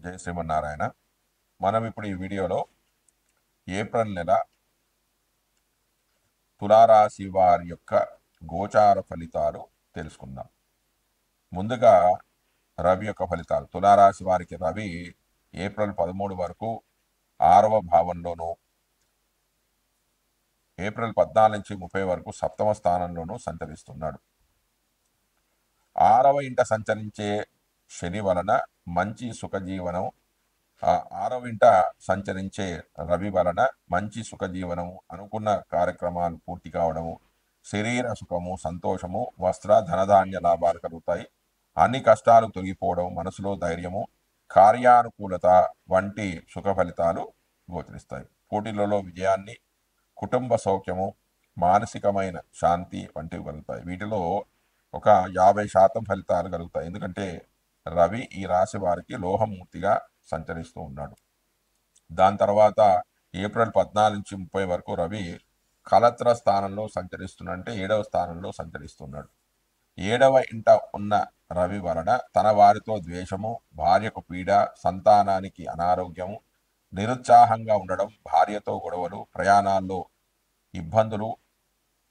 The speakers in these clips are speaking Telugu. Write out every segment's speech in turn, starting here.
జై శ్రీమన్నారాయణ. మనం ఇప్పుడు ఈ వీడియోలో ఏప్రిల్ నెల తులారాశి వారి యొక్క గోచార ఫలితాలు తెలుసుకుందాం. ముందుగా రవి యొక్క ఫలితాలు. తులారాశి వారికి రవి ఏప్రిల్ 13 వరకు 6వ భావంలోను, ఏప్రిల్ 14 నుంచి 30 వరకు 7వ స్థానంలోనూ సంచరిస్తున్నాడు. 6వ ఇంట సంచరించే శని వలన మంచి సుఖజీవనం, 6వ ఇంట సంచరించే రవి వలన మంచి సుఖజీవనము, అనుకున్న కార్యక్రమాలు పూర్తి కావడము, శరీర సుఖము, సంతోషము, వస్త్ర ధనధాన్య లాభాలు కలుగుతాయి. అన్ని కష్టాలు తొలగిపోవడం, మనసులో ధైర్యము, కార్యానుకూలత వంటి సుఖ ఫలితాలు గోచరిస్తాయి. పోటీలలో విజయాన్ని, కుటుంబ సౌఖ్యము, మానసికమైన శాంతి వంటివి కలుగుతాయి. వీటిలో ఒక 50% ఫలితాలు కలుగుతాయి. ఎందుకంటే రవి ఈ రాశి వారికి లోహమూర్తిగా సంచరిస్తూ ఉన్నాడు. దాని తర్వాత ఏప్రిల్ 14 నుంచి 30 వరకు రవి కలత్ర స్థానంలో సంచరిస్తున్నాడు, అంటే 7వ స్థానంలో సంచరిస్తున్నాడు. 7వ ఇంట ఉన్న రవి వలన తన వారితో ద్వేషము, భార్యకు పీడ, సంతానానికి అనారోగ్యము, నిరుత్సాహంగా ఉండడం, భార్యతో గొడవలు, ప్రయాణాల్లో ఇబ్బందులు,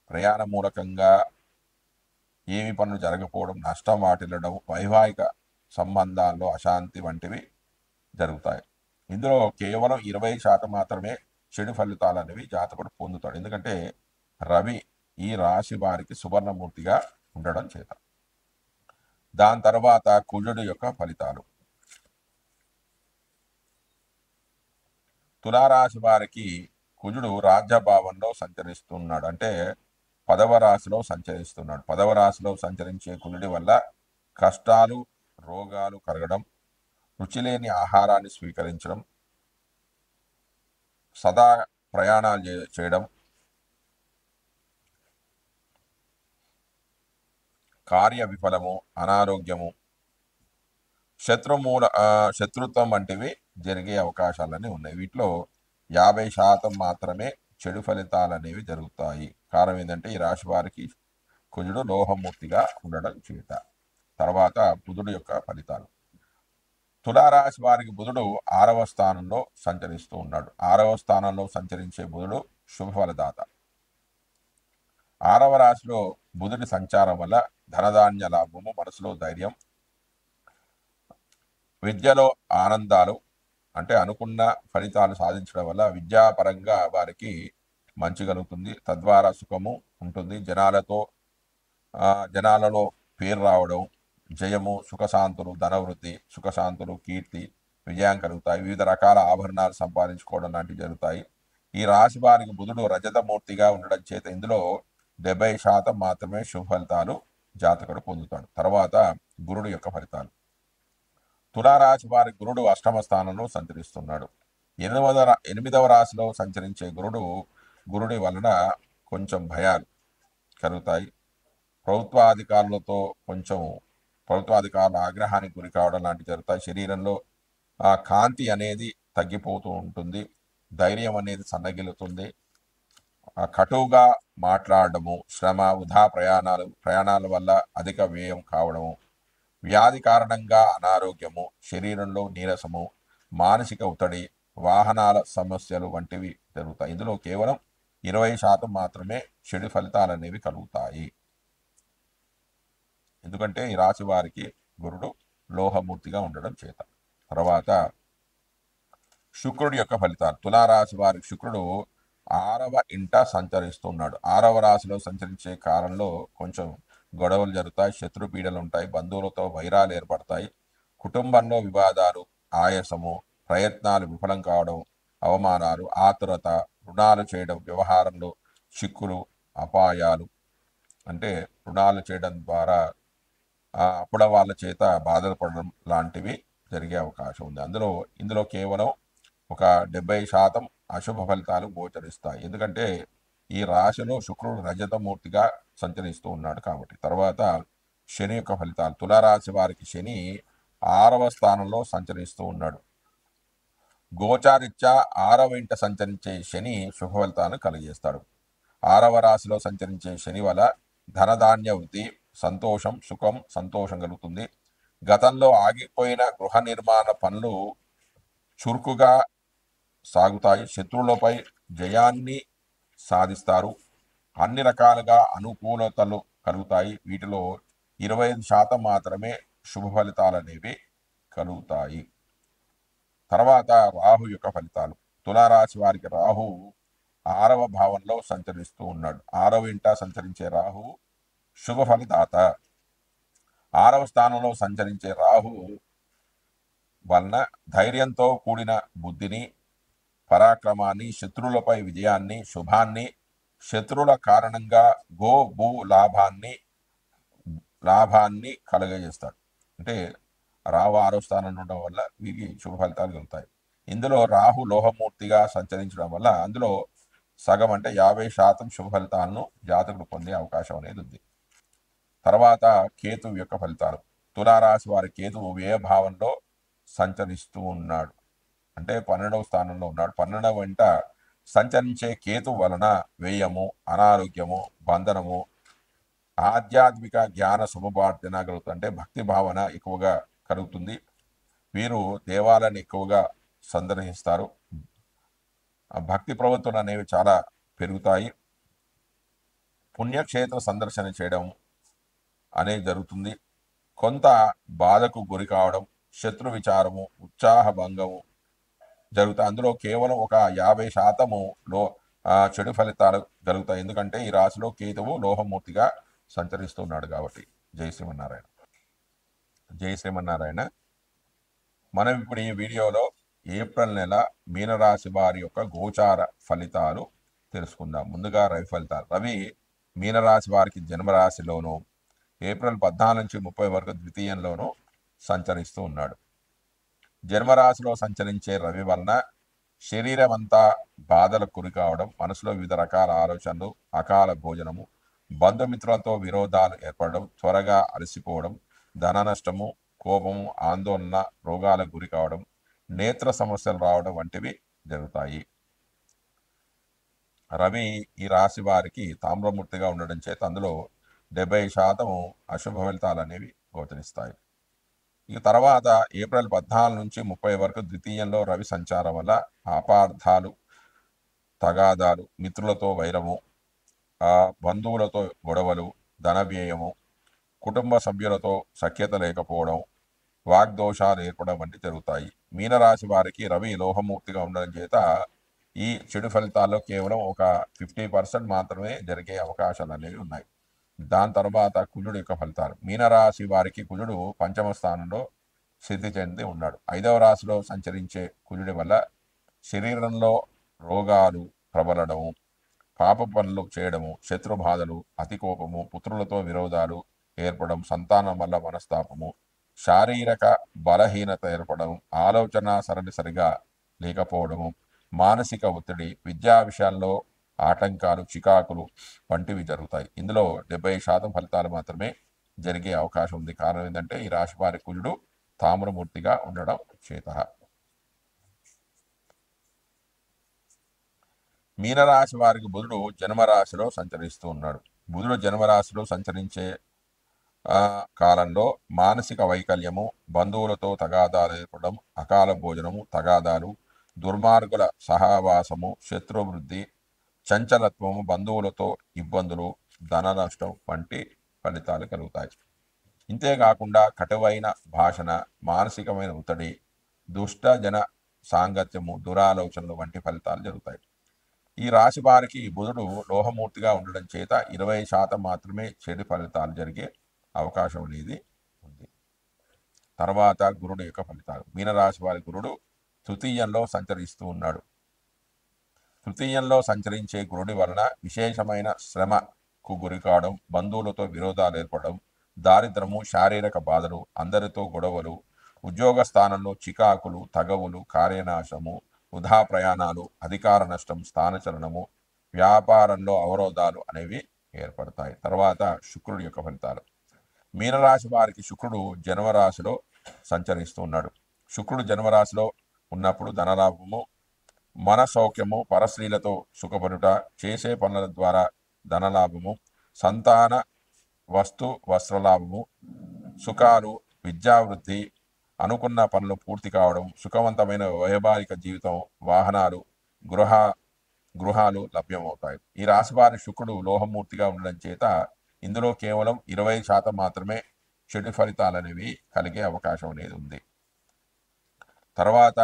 ప్రయాణ మూలకంగా ఏమి పనులు జరగకపోవడం, నష్టం వాటిల్లడం, వైవాహిక సంబంధాల్లో అశాంతి వంటివి జరుగుతాయి. ఇందులో కేవలం 20% మాత్రమే చెడు ఫలితాలు అనేవి జాతకుడు పొందుతాడు. ఎందుకంటే రవి ఈ రాశి వారికి సువర్ణమూర్తిగా ఉండడం చేత. దాని తర్వాత కుజుడు యొక్క ఫలితాలు. తులారాశి వారికి కుజుడు రాజ్యభావంలో సంచరిస్తున్నాడు, అంటే 10వ రాశిలో సంచరిస్తున్నాడు. 10వ రాశిలో సంచరించే కుజుడి వల్ల కష్టాలు, రోగాలు కలగడం, రుచిలేని ఆహారాన్ని స్వీకరించడం, సదా ప్రయాణాలు చేయడం, కార్య విఫలము, అనారోగ్యము, శత్రుత్వం వంటివి జరిగే అవకాశాలన్నీ ఉన్నాయి. వీటిలో 50% మాత్రమే చెడు ఫలితాలు అనేవి జరుగుతాయి. కారణం ఏంటంటే ఈ రాశి వారికి కుజుడు లోహమూర్తిగా ఉండడం చేత. తర్వాత బుధుడు యొక్క ఫలితాలు. తులారాశి వారికి బుధుడు 6వ స్థానంలో సంచరిస్తూ ఉన్నాడు. 6వ స్థానంలో సంచరించే బుధుడు శుభఫలదాత. 6వ రాశిలో బుధుడి సంచారం వల్ల ధనధాన్య లాభము, మనసులో ధైర్యం, విద్యలో ఆనందాలు, అంటే అనుకున్న ఫలితాలు సాధించడం వల్ల విద్యాపరంగా వారికి మంచి కలుగుతుంది. తద్వారా సుఖము ఉంటుంది. జనాలలో పేరు రావడం, జయము, సుఖశాంతులు, ధనవృద్ధి, సుఖశాంతులు, కీర్తి, విజయం కలుగుతాయి. వివిధ రకాల ఆభరణాలు సంపాదించుకోవడం లాంటివి జరుగుతాయి. ఈ రాశి వారికి బుధుడు రజతమూర్తిగా ఉండడం చేత ఇందులో 70% మాత్రమే శుభ ఫలితాలు జాతకుడు పొందుతాడు. తర్వాత గురుడు యొక్క ఫలితాలు. తులారాశి వారి గురుడు 8వ స్థానంలో సంచరిస్తున్నాడు. 8వ రాశిలో సంచరించే గురుడి వలన కొంచెం భయాలు కలుగుతాయి. ప్రభుత్వాధికారుల ఆగ్రహానికి గురి కావడం లాంటివి జరుగుతాయి. శరీరంలో కాంతి అనేది తగ్గిపోతూ ఉంటుంది. ధైర్యం అనేది సన్నగిలుతుంది. కటువుగా మాట్లాడము, శ్రమ, వృధా ప్రయాణాల వల్ల అధిక వ్యయం కావడము, వ్యాధి కారణంగా అనారోగ్యము, శరీరంలో నీరసము, మానసిక ఒత్తిడి, వాహనాల సమస్యలు వంటివి జరుగుతాయి. ఇందులో కేవలం 20% మాత్రమే చెడు ఫలితాలు అనేవి కలుగుతాయి. ఎందుకంటే ఈ రాశి వారికి గురుడు లోహమూర్తిగా ఉండడం చేత. తర్వాత శుక్రుడి యొక్క ఫలితాలు. తులారాశి వారికి శుక్రుడు 6వ ఇంట సంచరిస్తున్నాడు. 6వ రాశిలో సంచరించే కాలంలో కొంచెం గొడవలు జరుగుతాయి, శత్రుపీడలు ఉంటాయి, బంధువులతో వైరాలు ఏర్పడతాయి, కుటుంబంలో వివాదాలు, ఆయాసము, ప్రయత్నాలు విఫలం కావడం, అవమానాలు, ఆతురత, రుణాలు చేయడం, వ్యవహారంలో చిక్కులు, అపాయాలు, అంటే రుణాలు చేయడం ద్వారా అప్పుడ వాళ్ళ చేత బాధలు పడడం లాంటివి జరిగే అవకాశం ఉంది. ఇందులో కేవలం ఒక 70% అశుభ ఫలితాలు గోచరిస్తాయి. ఎందుకంటే ఈ రాశిలో శుక్రుడు రజతమూర్తిగా సంచరిస్తూ ఉన్నాడు కాబట్టి. తర్వాత శని యొక్క ఫలితాలు. తులారాశి వారికి శని 6వ స్థానంలో సంచరిస్తూ ఉన్నాడు. గోచారిత్యా 6వ ఇంట సంచరించే శని శుభ ఫలితాలను కలిగజేస్తాడు. 6వ రాశిలో సంచరించే శని వల్ల ధనధాన్య వృద్ధి, సంతోషం కలుగుతుంది. గతంలో ఆగిపోయిన గృహ నిర్మాణ పనులు చురుకుగా సాగుతాయి. శత్రువులపై జయాన్ని సాధిస్తారు. అన్ని రకాలుగా అనుకూలతలు కలుగుతాయి. వీటిలో 25% మాత్రమే శుభ ఫలితాలు అనేవి కలుగుతాయి. తర్వాత రాహు యొక్క ఫలితాలు. తులారాశి వారికి రాహు 6వ భావంలో సంచరిస్తూ ఉన్నాడు. 6వ ఇంట సంచరించే రాహు శుభ ఫలితాత. 6వ స్థానంలో సంచరించే రాహు వలన ధైర్యంతో కూడిన బుద్ధిని, పరాక్రమాన్ని, శత్రువులపై విజయాన్ని, శుభాన్ని, శత్రువుల కారణంగా భూ లాభాన్ని కలుగజేస్తాడు. అంటే రాహు 6వ స్థానంలో ఉండడం వల్ల వీరికి శుభ ఫలితాలు కలుగుతాయి. ఇందులో రాహు లోహమూర్తిగా సంచరించడం వల్ల అందులో సగం అంటే 50% శుభ ఫలితాలను జాతకుడు పొందే అవకాశం అనేది ఉంది. తర్వాత కేతువు యొక్క ఫలితాలు. తులారాశి వారి కేతువు వ్యయ భావంలో సంచరిస్తూ ఉన్నాడు. అంటే 12వ స్థానంలో ఉన్నాడు. 12వ వెంట సంచరించే కేతు వలన వ్యయము, అనారోగ్యము, బంధనము, ఆధ్యాత్మిక జ్ఞాన సముపార్జన కలుగుతుంది. అంటే భక్తి భావన ఎక్కువగా కలుగుతుంది. వీరు దేవాలయాన్ని ఎక్కువగా సందర్శిస్తారు. భక్తి ప్రవృత్తులు అనేవి చాలా పెరుగుతాయి. పుణ్యక్షేత్ర సందర్శన చేయడం అనేది జరుగుతుంది. కొంత బాధకు గురి కావడం, శత్రు విచారము, ఉత్సాహ భంగము జరుగుతాయి. అందులో కేవలం ఒక 50% చెడు ఫలితాలు జరుగుతాయి. ఎందుకంటే ఈ రాశిలో కేతువు లోహమూర్తిగా సంచరిస్తున్నాడు కాబట్టి. జై శ్రీమన్నారాయణ. జై శ్రీమన్నారాయణ. మనం ఇప్పుడు ఈ వీడియోలో ఏప్రిల్ నెల మీనరాశి వారి యొక్క గోచార ఫలితాలు తెలుసుకుందాం. ముందుగా రవి ఫలితాలు. రవి మీనరాశి వారికి జన్మరాశిలోను ఏప్రిల్ 14 నుంచి 30 వరకు ద్వితీయంలోనూ సంచరిస్తూ ఉన్నాడు. జన్మరాశిలో సంచరించే రవి వలన శరీరం అంతా బాధలకు గురి కావడం, మనసులో వివిధ రకాల ఆలోచనలు, అకాల భోజనము, బంధుమిత్రులతో విరోధాలు ఏర్పడడం, త్వరగా అలసిపోవడం, ధన నష్టము, కోపము, ఆందోళన, రోగాలకు గురి కావడం, నేత్ర సమస్యలు రావడం వంటివి జరుగుతాయి. రవి ఈ రాశి వారికి తామ్రమూర్తిగా ఉండడం చేత అందులో 70% అశుభ ఫలితాలు అనేవి గోచరిస్తాయి. ఇక తర్వాత ఏప్రిల్ 14 నుంచి 30 వరకు ద్వితీయంలో రవి సంచారం వల్ల అపార్థాలు, తగాదాలు, మిత్రులతో వైరము, బంధువులతో గొడవలు, ధన వ్యయము, కుటుంబ సభ్యులతో సఖ్యత లేకపోవడం, వాగ్దోషాలు ఏర్పడడం వంటి జరుగుతాయి. మీనరాశి వారికి రవి లోహమూర్తిగా ఉండడం చేత ఈ చెడు ఫలితాల్లో కేవలం ఒక 50% మాత్రమే జరిగే అవకాశాలు అనేవి ఉన్నాయి. దాని తర్వాత కుజుడు యొక్క ఫలితాలు. మీనరాశి వారికి కుజుడు 5వ స్థానంలో స్థితి చెంది ఉన్నాడు. 5వ రాశిలో సంచరించే కుజుడి వల్ల శరీరంలో రోగాలు ప్రబలడము, పాప పనులు చేయడము, శత్రు బాధలు, అతి కోపము, పుత్రులతో విరోధాలు ఏర్పడడం, సంతానం వల్ల మనస్తాపము, శారీరక బలహీనత ఏర్పడడం, ఆలోచన సరళి సరిగా లేకపోవడము, మానసిక ఒత్తిడి, విద్యా విషయాల్లో ఆటంకాలు, చికాకులు వంటివి జరుగుతాయి. ఇందులో 70% ఫలితాలు మాత్రమే జరిగే అవకాశం ఉంది. కారణం ఏంటంటే ఈ రాశి వారి కుజుడు తామ్రమూర్తిగా ఉండడం చేత. మీనరాశి వారికి బుధుడు జన్మరాశిలో సంచరిస్తూ ఉన్నాడు. బుధుడు జన్మరాశిలో సంచరించే కాలంలో మానసిక వైకల్యము, బంధువులతో తగాదాలు ఏర్పడడం, అకాల భోజనము, తగాదాలు, దుర్మార్గుల సహవాసము, శత్రువృద్ధి, చంచలత్వము, బంధువులతో ఇబ్బందులు, ధన నష్టం వంటి ఫలితాలు కలుగుతాయి. ఇంతేకాకుండా కటువైన భాషణ, మానసికమైన ఒత్తిడి, దుష్ట జన సాంగత్యము, దురాలోచనలు వంటి ఫలితాలు జరుగుతాయి. ఈ రాశి వారికి బుధుడు లోహమూర్తిగా ఉండడం చేత 20% మాత్రమే చెడు ఫలితాలు జరిగే అవకాశం అనేది ఉంది. తర్వాత గురుడు యొక్క ఫలితాలు. మీనరాశి వారి గురుడు తృతీయంలో సంచరిస్తూ ఉన్నాడు. తృతీయంలో సంచరించే గురుడి వలన విశేషమైన శ్రమకు గురి కావడం, బంధువులతో విరోధాలు ఏర్పడడం, దారిద్రము, శారీరక బాధలు, అందరితో గొడవలు, ఉద్యోగ స్థానంలో చికాకులు, తగవులు, కార్యనాశము, వృధా ప్రయాణాలు, అధికార నష్టం, స్థానచలనము, వ్యాపారంలో అవరోధాలు అనేవి ఏర్పడతాయి. తర్వాత శుక్రుడి యొక్క ఫలితాలు. మీనరాశి వారికి శుక్రుడు జన్మరాశిలో సంచరిస్తూ ఉన్నాడు. శుక్రుడు జన్మరాశిలో ఉన్నప్పుడు ధనలాభము, మన సౌఖ్యము, పరస్త్రీలతో సుఖపడుట, చేసే పనుల ద్వారా ధనలాభము, సంతాన వస్తు వస్త్రలాభము, సుఖాలు, విద్యావృద్ధి, అనుకున్న పనులు పూర్తి కావడం, సుఖవంతమైన వైవాహిక జీవితం, వాహనాలు, గృహ గృహాలు లభ్యమవుతాయి. ఈ రాశి వారి శుక్రుడు లోహమూర్తిగా ఉండడం చేత ఇందులో కేవలం 20% మాత్రమే చెడు ఫలితాలు అనేవి కలిగే అవకాశం అనేది ఉంది. తర్వాత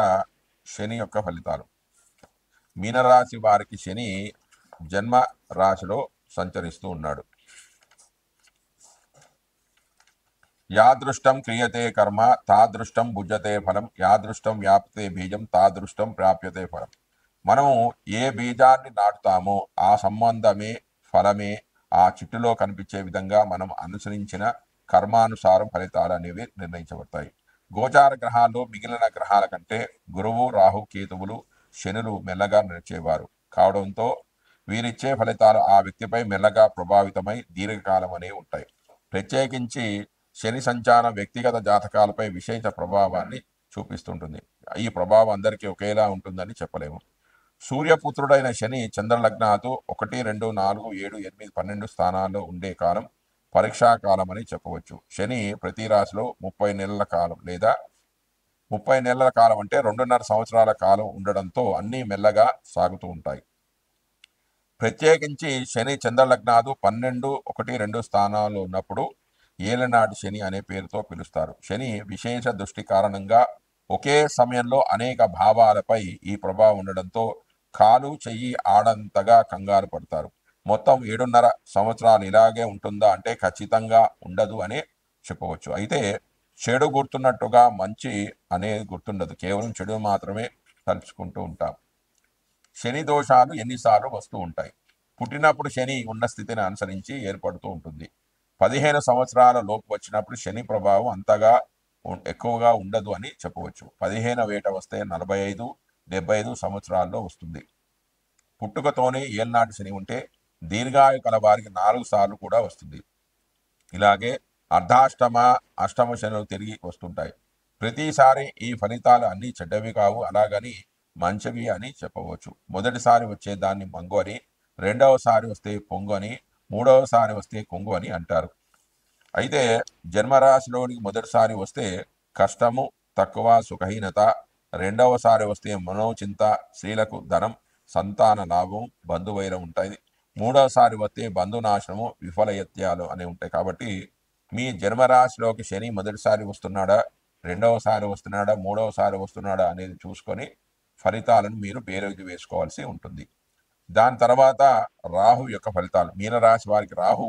శని యొక్క ఫలితాలు. మీనరాశి వారికి శని జన్మ రాశిలో సంచరిస్తూ ఉన్నాడు. యాదృష్టం క్రియతే కర్మ తాదృష్టం భుజ్యతే ఫలం, యాదృష్టం వ్యాప్తే బీజం తాదృష్టం ప్రాప్యతే ఫలం. మనము ఏ బీజాన్ని నాటుతామో ఆ సంబంధమే ఫలమే ఆ చెట్టులో కనిపించే విధంగా మనం అనుసరించిన కర్మానుసారం ఫలితాలు అనేవి నిర్ణయించబడతాయి. గోచార గ్రహాల్లో మిగిలిన గ్రహాల కంటే గురువు, రాహు, కేతువులు, శనులు మెల్లగా నడిచేవారు కావడంతో వీరిచ్చే ఫలితాలు ఆ వ్యక్తిపై మెల్లగా ప్రభావితమై దీర్ఘకాలం అనేవి ఉంటాయి. ప్రత్యేకించి శని సంచారం వ్యక్తిగత జాతకాలపై విశేష ప్రభావాన్ని చూపిస్తుంటుంది. ఈ ప్రభావం అందరికీ ఒకేలా ఉంటుందని చెప్పలేము. సూర్యపుత్రుడైన శని చంద్రలగ్నాతో 1, 2, 4, 7, 8, 12 స్థానాల్లో ఉండే కాలం పరీక్షా కాలం అని చెప్పవచ్చు. శని ప్రతి రాశిలో 30 నెలల కాలం లేదా 30 నెలల కాలం అంటే 2.5 సంవత్సరాల కాలం ఉండడంతో అన్నీ మెల్లగా సాగుతూ ఉంటాయి. ప్రత్యేకించి శని చంద్రలగ్నాదు 12, 1, 2 స్థానాల్లో ఉన్నప్పుడు ఏలనాటి శని అనే పేరుతో పిలుస్తారు. శని విశేష దృష్టి కారణంగా ఒకే సమయంలో అనేక భావాలపై ఈ ప్రభావం ఉండడంతో కాలు చెయ్యి ఆడంతగా కంగారు పడతారు. మొత్తం 7.5 సంవత్సరాలు ఇలాగే ఉంటుందా అంటే ఖచ్చితంగా ఉండదు అని చెప్పవచ్చు. అయితే చెడు గుర్తున్నట్టుగా మంచి అనేది గుర్తుండదు. కేవలం చెడు మాత్రమే తలుచుకుంటూ ఉంటాం. శని దోషాలు ఎన్నిసార్లు వస్తూ ఉంటాయి. పుట్టినప్పుడు శని ఉన్న స్థితిని అనుసరించి ఏర్పడుతూ ఉంటుంది. 15 సంవత్సరాల లోపు వచ్చినప్పుడు శని ప్రభావం అంతగా ఎక్కువగా ఉండదు అని చెప్పవచ్చు. 15 ఏట వస్తే 45, 75 సంవత్సరాల్లో వస్తుంది. పుట్టుకతోనే ఏళ్ళనాటి శని ఉంటే దీర్ఘాయు కల వారికి 4 సార్లు కూడా వస్తుంది. ఇలాగే అర్ధాష్టమ, అష్టమ శనులు తిరిగి వస్తుంటాయి. ప్రతిసారి ఈ ఫలితాలు అన్నీ చెడ్డవి కావు, అలాగని మంచివి అని చెప్పవచ్చు. మొదటిసారి వచ్చే దాన్ని మంగు అని, రెండవసారి వస్తే పొంగు అని, మూడవసారి వస్తే కొంగు అని అంటారు. అయితే జన్మరాశిలోనికి మొదటిసారి వస్తే కష్టము, తక్కువ, సుఖహీనత, రెండవసారి వస్తే మనోచింత, స్త్రీలకు ధనం, సంతాన లాభం, బంధువైరం ఉంటాయి. మూడవసారి వస్తే బంధునాశనము, విఫలయత్యాలు అనేవి ఉంటాయి. కాబట్టి మీ జన్మరాశిలోకి శని మొదటిసారి వస్తున్నాడా, రెండవసారి వస్తున్నాడా, మూడవసారి వస్తున్నాడా అనేది చూసుకొని ఫలితాలను మీరు బేరీజు వేసుకోవాల్సి ఉంటుంది. దాని తర్వాత రాహు యొక్క ఫలితాలు. మీనరాశి వారికి రాహు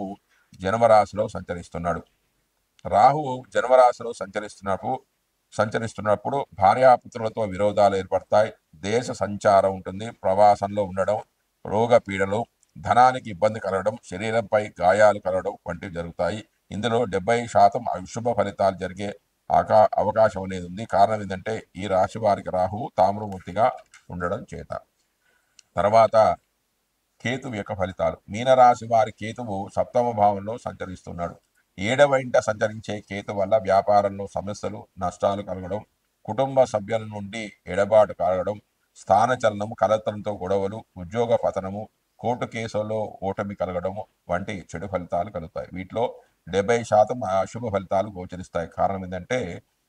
జన్మరాశిలో సంచరిస్తున్నాడు. రాహు జన్మరాశిలో సంచరిస్తున్నప్పుడు భార్యాపుత్రులతో విరోధాలు ఏర్పడతాయి. దేశ సంచారం ఉంటుంది. ప్రవాసంలో ఉండడం, రోగ పీడలు, ధనానికి ఇబ్బంది కలగడం, శరీరంపై గాయాలు కలగడం వంటివి జరుగుతాయి. ఇందులో 70% అశుభ ఫలితాలు జరిగే అవకాశం అనేది ఉంది. కారణం ఏంటంటే ఈ రాశి వారికి రాహువు తామ్రమూర్తిగా ఉండడం చేత. తర్వాత కేతువు యొక్క ఫలితాలు. మీనరాశి వారి కేతువు 7వ భావంలో సంచరిస్తున్నాడు. 7వ ఇంట సంచరించే కేతు వల్ల వ్యాపారంలో సమస్యలు, నష్టాలు కలగడం, కుటుంబ సభ్యుల నుండి ఎడబాటు కలగడం, స్థానచలనము, కలత్రంతో గొడవలు, ఉద్యోగ పతనము, కోర్టు కేసుల్లో ఓటమి కలగడము వంటి చెడు ఫలితాలు కలుగుతాయి. వీటిలో 70% అశుభ ఫలితాలు గోచరిస్తాయి. కారణం ఏంటంటే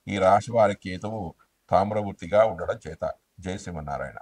ఈ రాశి వారి కేతువు తామ్రమూర్తిగా ఉండడం చేత. జై శ్రీమన్నారాయణ.